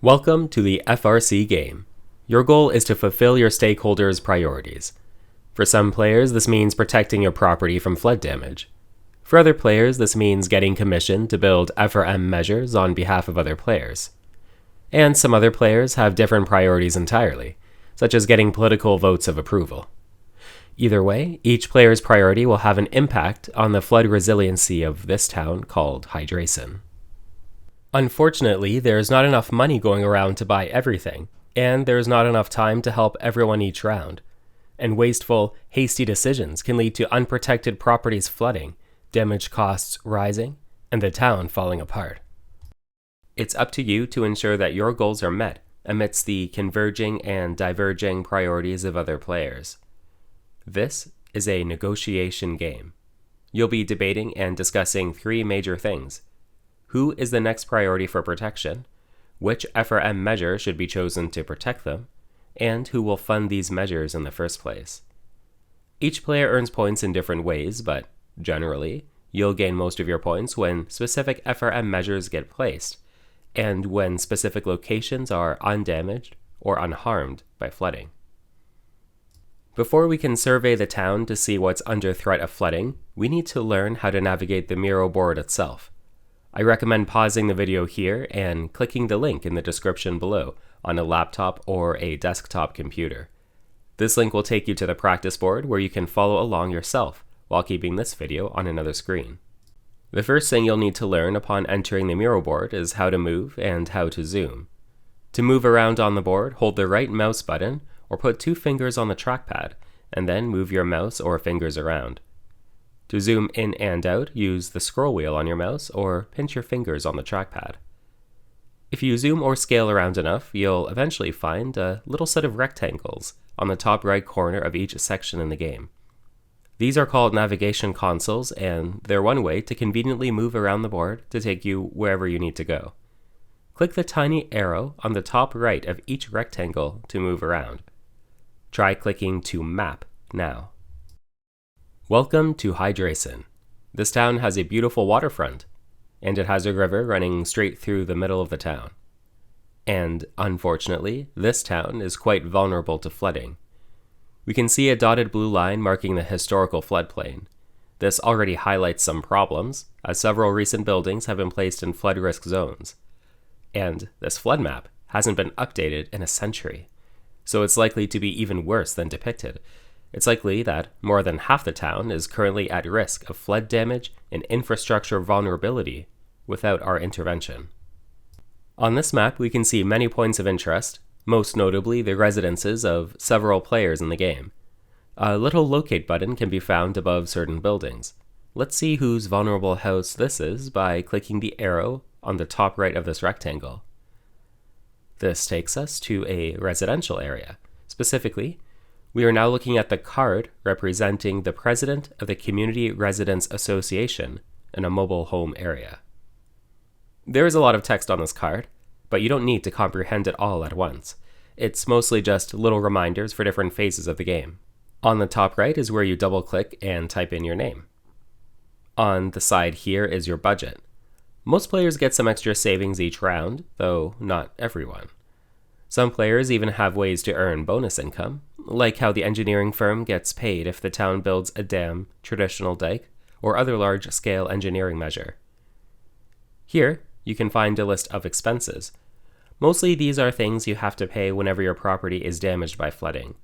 Welcome to the FRC game. Your goal is to fulfill your stakeholders' priorities. For some players, this means protecting your property from flood damage. For other players, this means getting commission to build FRM measures on behalf of other players. And some other players have different priorities entirely, such as getting political votes of approval. Either way, each player's priority will have an impact on the flood resiliency of this town called Hydrocin. Unfortunately, there's not enough money going around to buy everything, and there's not enough time to help everyone each round. And wasteful, hasty decisions can lead to unprotected properties flooding, damage costs rising, and the town falling apart. It's up to you to ensure that your goals are met amidst the converging and diverging priorities of other players. This is a negotiation game. You'll be debating and discussing three major things. Who is the next priority for protection? Which FRM measure should be chosen to protect them? And who will fund these measures in the first place? Each player earns points in different ways, but generally, you'll gain most of your points when specific FRM measures get placed, and when specific locations are undamaged or unharmed by flooding. Before we can survey the town to see what's under threat of flooding, we need to learn how to navigate the Miro board itself. I recommend pausing the video here and clicking the link in the description below on a laptop or a desktop computer. This link will take you to the practice board where you can follow along yourself while keeping this video on another screen. The first thing you'll need to learn upon entering the Miro board is how to move and how to zoom. To move around on the board, hold the right mouse button or put 2 fingers on the trackpad and then move your mouse or fingers around. To zoom in and out, use the scroll wheel on your mouse or pinch your fingers on the trackpad. If you zoom or scale around enough, you'll eventually find a little set of rectangles on the top right corner of each section in the game. These are called navigation consoles, and they're one way to conveniently move around the board to take you wherever you need to go. Click the tiny arrow on the top right of each rectangle to move around. Try clicking to Map now. Welcome to Hydrocin. This town has a beautiful waterfront, and it has a river running straight through the middle of the town. And, unfortunately, this town is quite vulnerable to flooding. We can see a dotted blue line marking the historical floodplain. This already highlights some problems, as several recent buildings have been placed in flood risk zones. And this flood map hasn't been updated in a century, so it's likely to be even worse than depicted. It's likely that more than half the town is currently at risk of flood damage and infrastructure vulnerability without our intervention. On this map, we can see many points of interest, most notably the residences of several players in the game. A little locate button can be found above certain buildings. Let's see whose vulnerable house this is by clicking the arrow on the top right of this rectangle. This takes us to a residential area. Specifically, we are now looking at the card representing the president of the Community Residents Association in a mobile home area. There is a lot of text on this card, but you don't need to comprehend it all at once. It's mostly just little reminders for different phases of the game. On the top right is where you double-click and type in your name. On the side here is your budget. Most players get some extra savings each round, though not everyone. Some players even have ways to earn bonus income, like how the engineering firm gets paid if the town builds a dam, traditional dike, or other large-scale engineering measure. Here, you can find a list of expenses. Mostly these are things you have to pay whenever your property is damaged by flooding.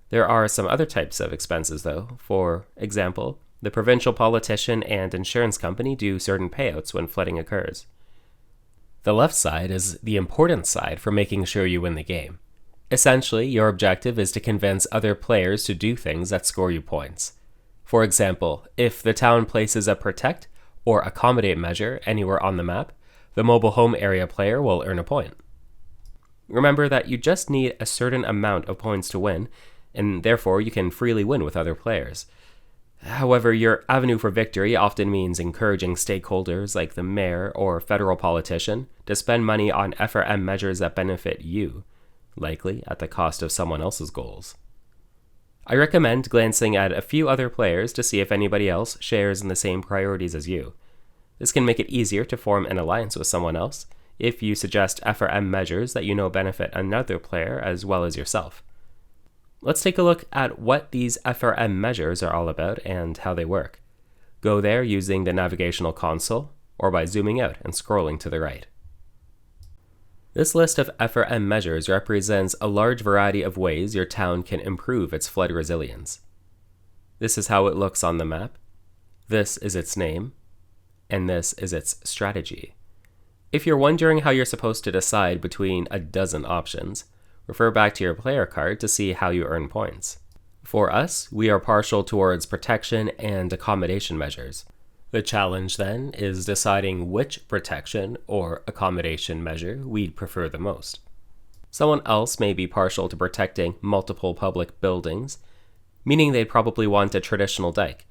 There are some other types of expenses though. For example, the provincial politician and insurance company do certain payouts when flooding occurs. The left side is the important side for making sure you win the game. Essentially, your objective is to convince other players to do things that score you points. For example, if the town places a protect or accommodate measure anywhere on the map, the mobile home area player will earn a point. Remember that you just need a certain amount of points to win, and therefore you can freely win with other players. However, your avenue for victory often means encouraging stakeholders like the mayor or federal politician to spend money on FRM measures that benefit you, likely at the cost of someone else's goals. I recommend glancing at a few other players to see if anybody else shares in the same priorities as you. This can make it easier to form an alliance with someone else, if you suggest FRM measures that you know benefit another player as well as yourself. Let's take a look at what these FRM measures are all about and how they work. Go there using the navigational console or by zooming out and scrolling to the right. This list of FRM measures represents a large variety of ways your town can improve its flood resilience. This is how it looks on the map, this is its name, and this is its strategy. If you're wondering how you're supposed to decide between a dozen options, refer back to your player card to see how you earn points. For us, we are partial towards protection and accommodation measures. The challenge then is deciding which protection or accommodation measure we'd prefer the most. Someone else may be partial to protecting multiple public buildings, meaning they'd probably want a traditional dike.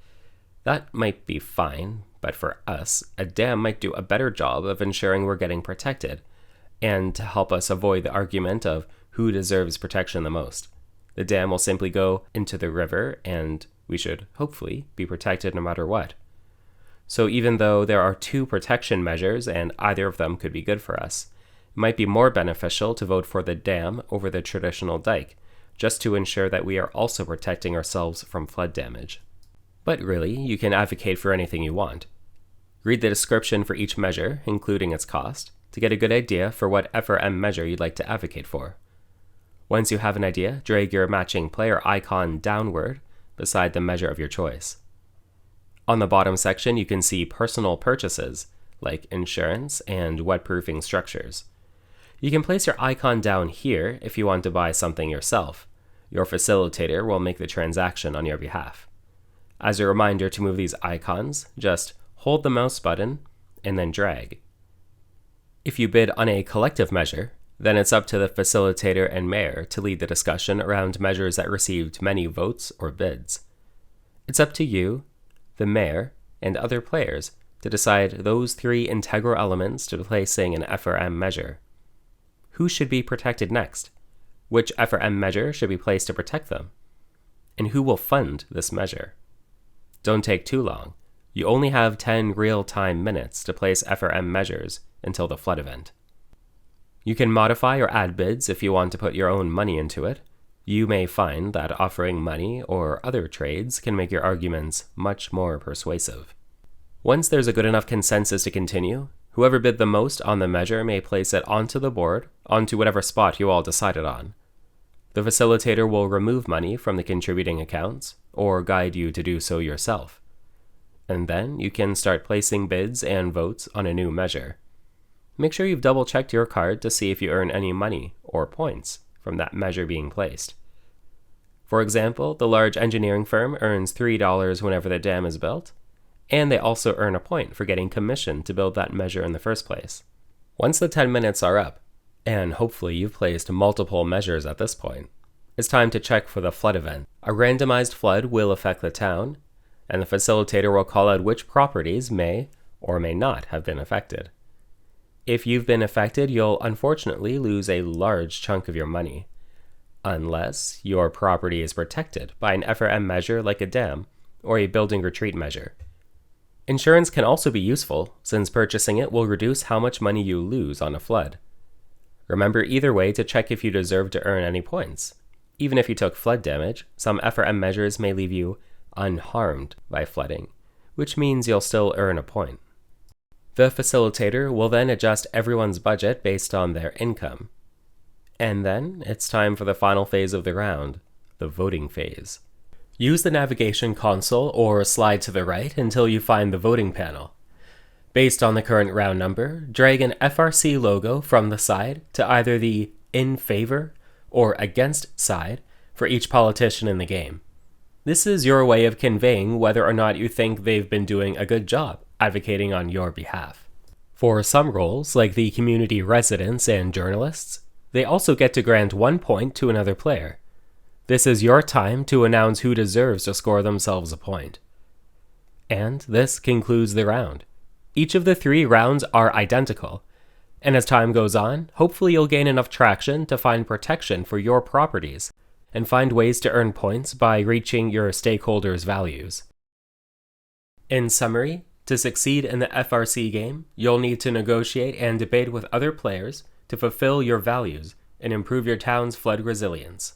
That might be fine, but for us, a dam might do a better job of ensuring we're getting protected, and to help us avoid the argument of who deserves protection the most. The dam will simply go into the river, and we should hopefully be protected no matter what. So even though there are two protection measures and either of them could be good for us, it might be more beneficial to vote for the dam over the traditional dike, just to ensure that we are also protecting ourselves from flood damage. But really, you can advocate for anything you want. Read the description for each measure, including its cost, to get a good idea for what FRM measure you'd like to advocate for. Once you have an idea, drag your matching player icon downward beside the measure of your choice. On the bottom section, you can see personal purchases, like insurance and wetproofing structures. You can place your icon down here if you want to buy something yourself. Your facilitator will make the transaction on your behalf. As a reminder to move these icons, just hold the mouse button and then drag. If you bid on a collective measure, then it's up to the facilitator and mayor to lead the discussion around measures that received many votes or bids. It's up to you, the mayor, and other players to decide those three integral elements to placing an FRM measure. Who should be protected next? Which FRM measure should be placed to protect them? And who will fund this measure? Don't take too long. You only have 10 real-time minutes to place FRM measures until the flood event. You can modify or add bids if you want to put your own money into it. You may find that offering money or other trades can make your arguments much more persuasive. Once there's a good enough consensus to continue, whoever bid the most on the measure may place it onto the board, onto whatever spot you all decided on. The facilitator will remove money from the contributing accounts, or guide you to do so yourself. And then you can start placing bids and votes on a new measure. Make sure you've double-checked your card to see if you earn any money or points from that measure being placed. For example, the large engineering firm earns $3 whenever the dam is built, and they also earn a point for getting commissioned to build that measure in the first place. Once the 10 minutes are up, and hopefully you've placed multiple measures at this point, it's time to check for the flood event. A randomized flood will affect the town, and the facilitator will call out which properties may or may not have been affected. If you've been affected, you'll unfortunately lose a large chunk of your money, unless your property is protected by an FRM measure like a dam or a building retreat measure. Insurance can also be useful, since purchasing it will reduce how much money you lose on a flood. Remember either way to check if you deserve to earn any points. Even if you took flood damage, some FRM measures may leave you unharmed by flooding, which means you'll still earn a point. The facilitator will then adjust everyone's budget based on their income. And then it's time for the final phase of the round, the voting phase. Use the navigation console or slide to the right until you find the voting panel. Based on the current round number, drag an FRC logo from the side to either the in favor or against side for each politician in the game. This is your way of conveying whether or not you think they've been doing a good job advocating on your behalf. For some roles, like the community residents and journalists, they also get to grant 1 point to another player. This is your time to announce who deserves to score themselves a point. And this concludes the round. Each of the 3 rounds are identical, and as time goes on, hopefully you'll gain enough traction to find protection for your properties and find ways to earn points by reaching your stakeholders' values. In summary, To succeed in the FRC game, you'll need to negotiate and debate with other players to fulfill your values and improve your town's flood resilience.